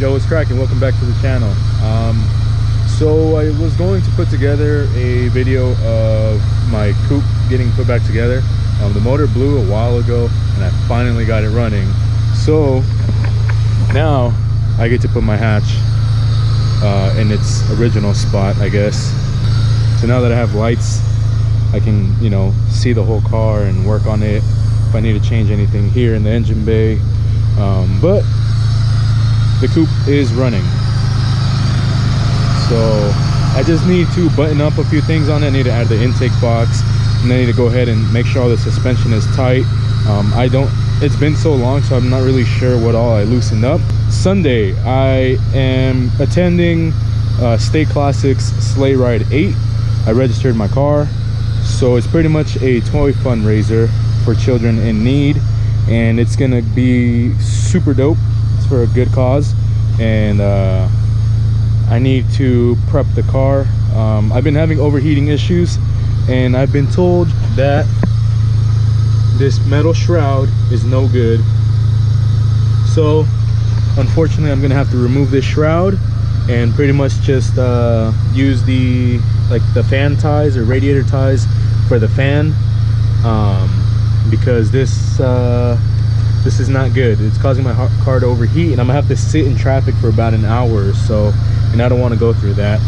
Yo, what's cracking? Welcome back to the channel. So I was going to put together a video of my coupe getting put back together. The motor blew a while ago and I finally got it running. So now I get to put my hatch in its original spot, I guess. So now that I have lights, I can, you know, see the whole car and work on it if I need to change anything here in the engine bay. But the coupe is running, so I just need to button up a few things on it. I need to add the intake box, and I need to go ahead and make sure all the suspension is tight. It's been so long, so I'm not really sure what all I loosened up. Sunday I am attending State Classick's Sleighride 8. I registered my car, so it's pretty much a toy fundraiser for children in need, and it's gonna be super dope. It's for a good cause, and I need to prep the car. I've been having overheating issues, and I've been told that this metal shroud is no good. So unfortunately I'm gonna have to remove this shroud and pretty much just use the fan ties or radiator ties for the fan, because this is not good. It's causing my car to overheat, and I'm gonna have to sit in traffic for about an hour or so, and I don't want to go through that.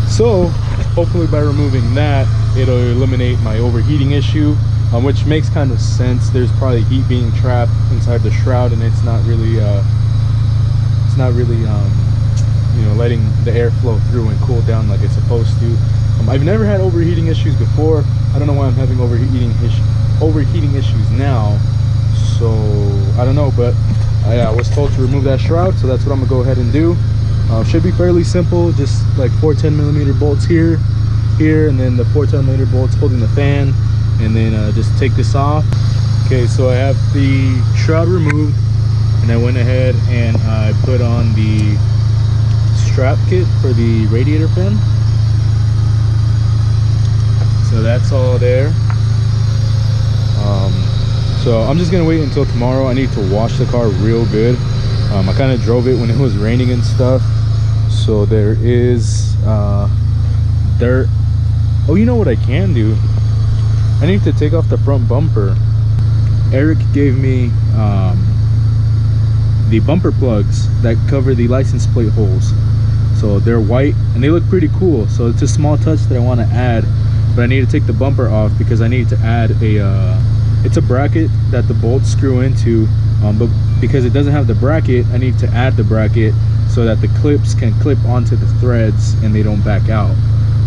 So hopefully by removing that, it'll eliminate my overheating issue, which makes kind of sense. There's probably heat being trapped inside the shroud, and it's not really you know, letting the air flow through and cool down like it's supposed to. I've never had overheating issues before. I don't know why I'm having overheating issues now, so I don't know, but I was told to remove that shroud, so that's what I'm gonna go ahead and do. Should be fairly simple, just like 4 10mm bolts here, and then the 4 10mm bolts holding the fan, and then just take this off. Okay, so I have the shroud removed, and I went ahead and I put on the strap kit for the radiator fan. So that's all there. So I'm just gonna wait until tomorrow. I need to wash the car real good. I kind of drove it when it was raining and stuff, so there is dirt. Oh, you know what I can do? I need to take off the front bumper. Eric gave me the bumper plugs that cover the license plate holes. So they're white and they look pretty cool. So it's a small touch that I want to add, but I need to take the bumper off because I need to add it's a bracket that the bolts screw into, but because it doesn't have the bracket, I need to add the bracket so that the clips can clip onto the threads and they don't back out.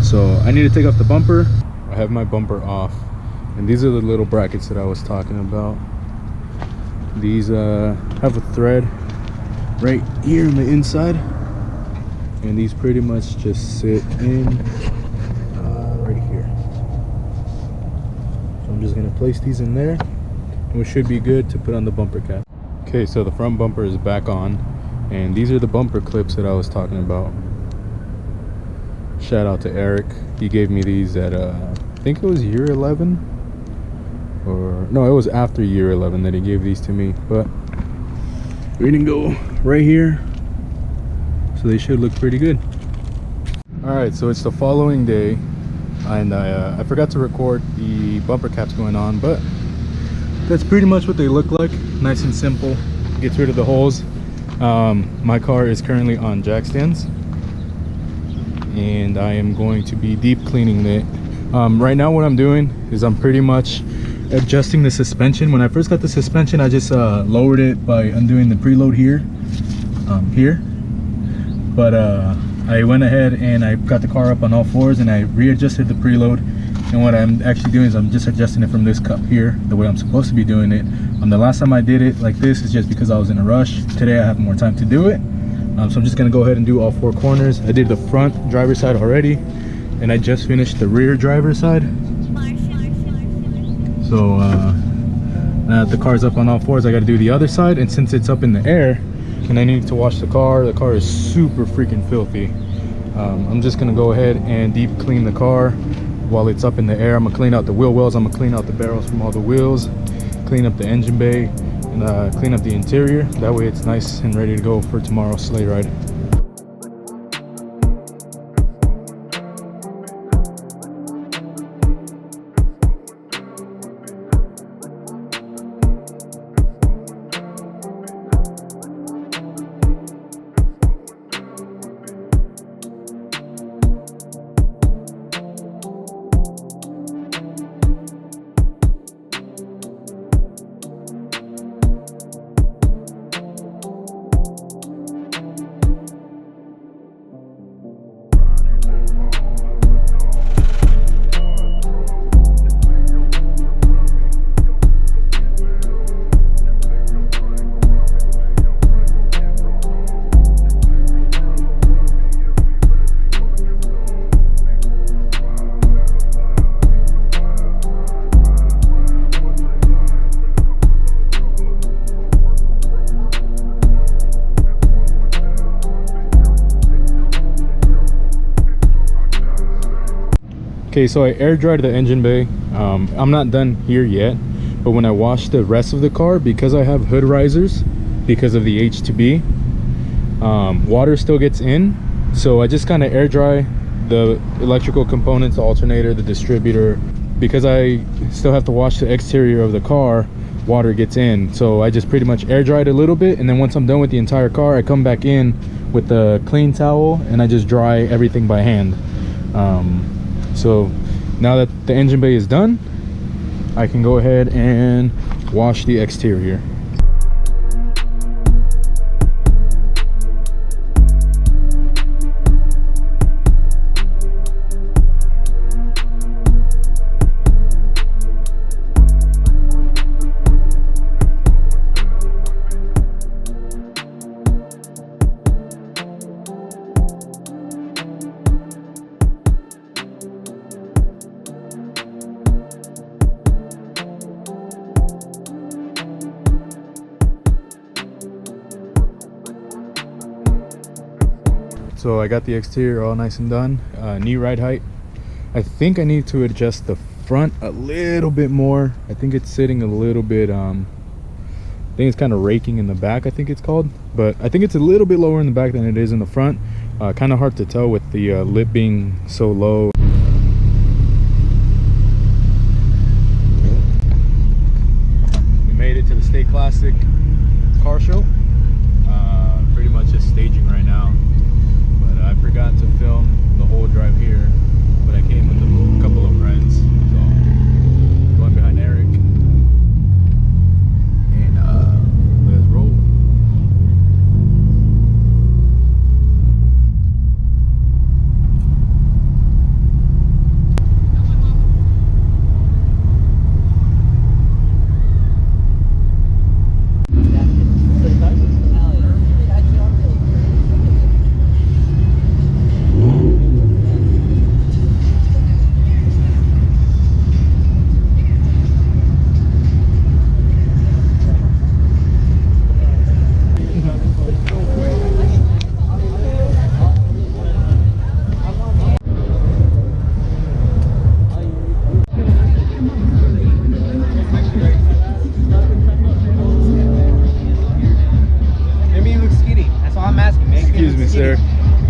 So I need to take off the bumper. I have my bumper off, and these are the little brackets that I was talking about. These have a thread right here on the inside, and these pretty much just sit in right here. So I'm just gonna place these in there, and we should be good to put on the bumper cap. Okay, so the front bumper is back on, and these are the bumper clips that I was talking about. Shout out to Eric. He gave me these at I think it was year 11, or no, it was after year 11 that he gave these to me, but we didn't go right here, so they should look pretty good. All right, so it's the following day, and I forgot to record the bumper caps going on, but that's pretty much what they look like. Nice and simple. Gets rid of the holes. My car is currently on jack stands, and I am going to be deep cleaning it. Right now what I'm doing is I'm pretty much adjusting the suspension. When I first got the suspension, I just lowered it by undoing the preload here, but I went ahead and I got the car up on all fours and I readjusted the preload, and what I'm actually doing is I'm just adjusting it from this cup here the way I'm supposed to be doing it. The last time I did it like this is just because I was in a rush. Today I have more time to do it, so I'm just gonna go ahead and do all 4 corners. I did the front driver's side already, and I just finished the rear driver's side. So now that the car's up on all fours, I got to do the other side, and since it's up in the air and I need to wash the car is super freaking filthy. I'm just gonna go ahead and deep clean the car while it's up in the air. I'm gonna clean out the wheel wells, I'm gonna clean out the barrels from all the wheels, clean up the engine bay, and clean up the interior. That way it's nice and ready to go for tomorrow's sleigh ride. Okay, so I air dried the engine bay. I'm not done here yet, but when I wash the rest of the car, because I have hood risers because of the H2B, water still gets in, so I just kind of air dry the electrical components, the alternator, the distributor. Because I still have to wash the exterior of the car, water gets in, so I just pretty much air dry it a little bit, and then once I'm done with the entire car, I come back in with the clean towel and I just dry everything by hand. So now that the engine bay is done, I can go ahead and wash the exterior. So I got the exterior all nice and done. Knee ride height, I think I need to adjust the front a little bit more. I think it's sitting a little bit I think it's kind of raking in the back, I think it's called, but I think it's a little bit lower in the back than it is in the front. Kind of hard to tell with the lip being so low. We made it to the State Classic car show. Pretty much just staging right now. I forgot to film the whole drive here, but I came with a couple of friends, so going behind Eric, and let's roll.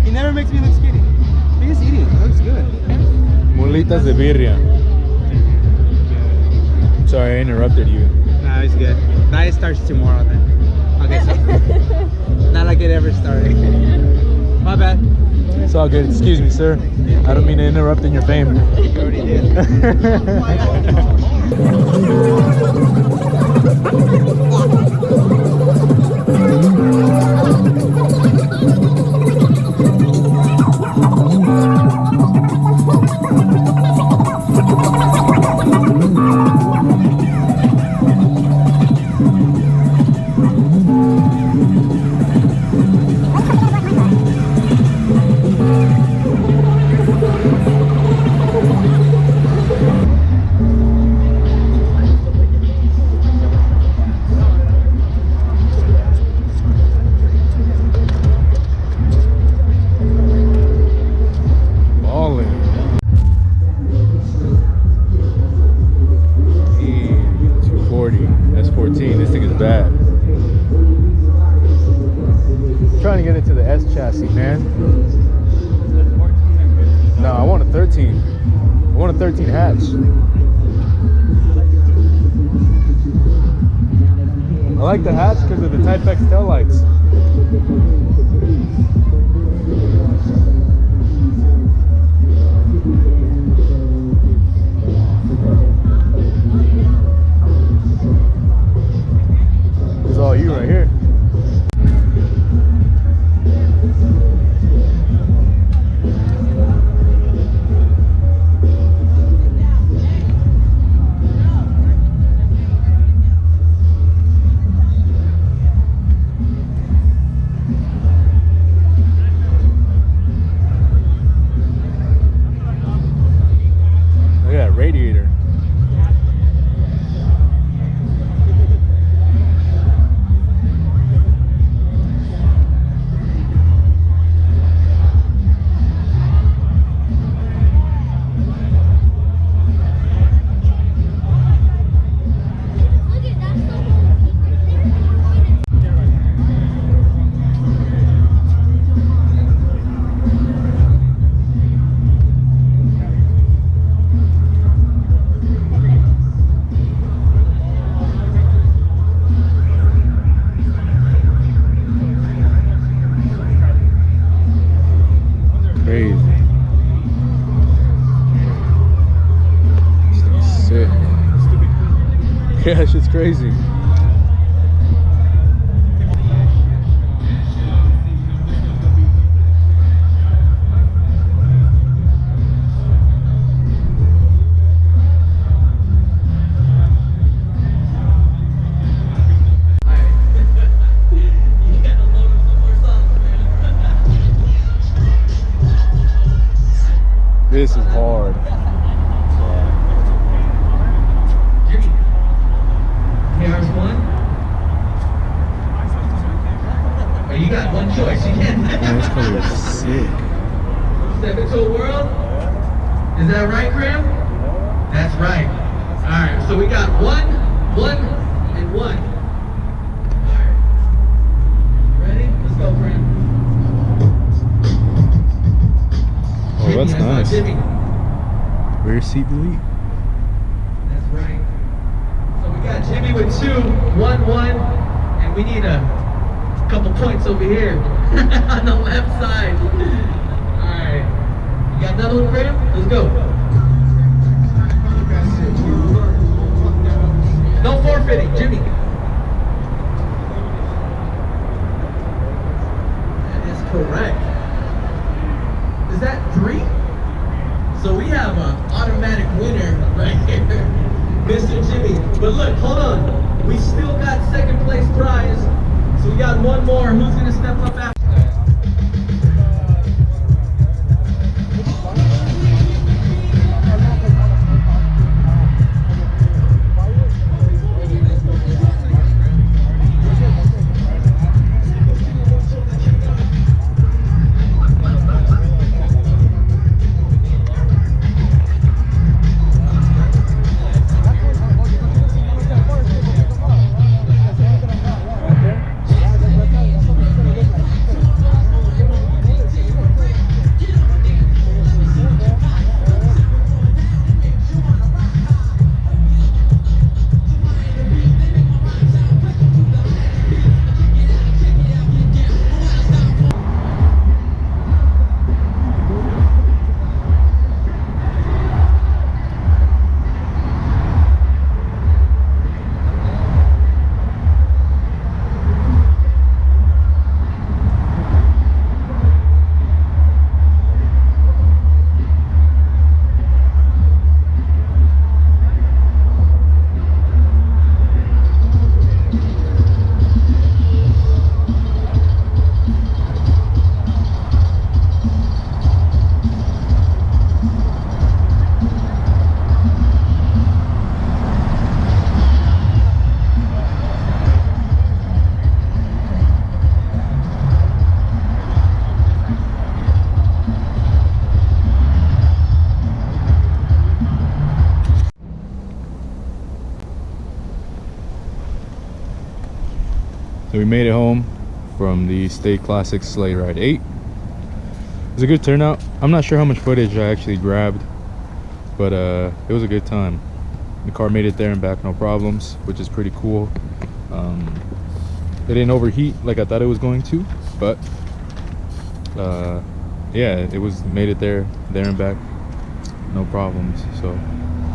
He never makes me look skinny. He is eating. It looks good. Mulitas de birria. Sorry, I interrupted you. Nah, it's good. Diet starts tomorrow then. Okay, so not like it ever started. My bad. It's all good. Excuse me, sir. I don't mean to interrupt in your fame. You already did. to the S chassis, man. No, I want a 13. I want a 13 hatch. I like the hatch because of the Type X taillights. This is all you right here. Look at that radiator. Crazy. This thing's sick. Yeah, that shit's crazy. This is hard. KRS-One? Oh, you got one choice. You can't. Man, this color is sick. Step into a world? Is that right, Cram? That's right. Alright, so we got one, and one. Alright. Ready? Let's go, Cram. Oh, that's nice. Jimmy. Rear seat delete. That's right. So we got Jimmy with 2, 1, 1, and we need a couple points over here on the left side. Alright. You got another one, Graham? Let's go. No forfeiting, Jimmy. That is correct. Is that 3? So we have an automatic winner right here, Mr. Jimmy. But look, hold on. We still got second place prize. So we got one more. Who's gonna step up after? So we made it home. from the Stay Classic Sleighride 8. It was a good turnout. I'm not sure how much footage I actually grabbed, but it was a good time. The car made it there and back no problems, which is pretty cool. It didn't overheat like I thought it was going to, but yeah, it was made it there and back no problems. So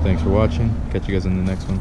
thanks for watching. Catch you guys in the next one.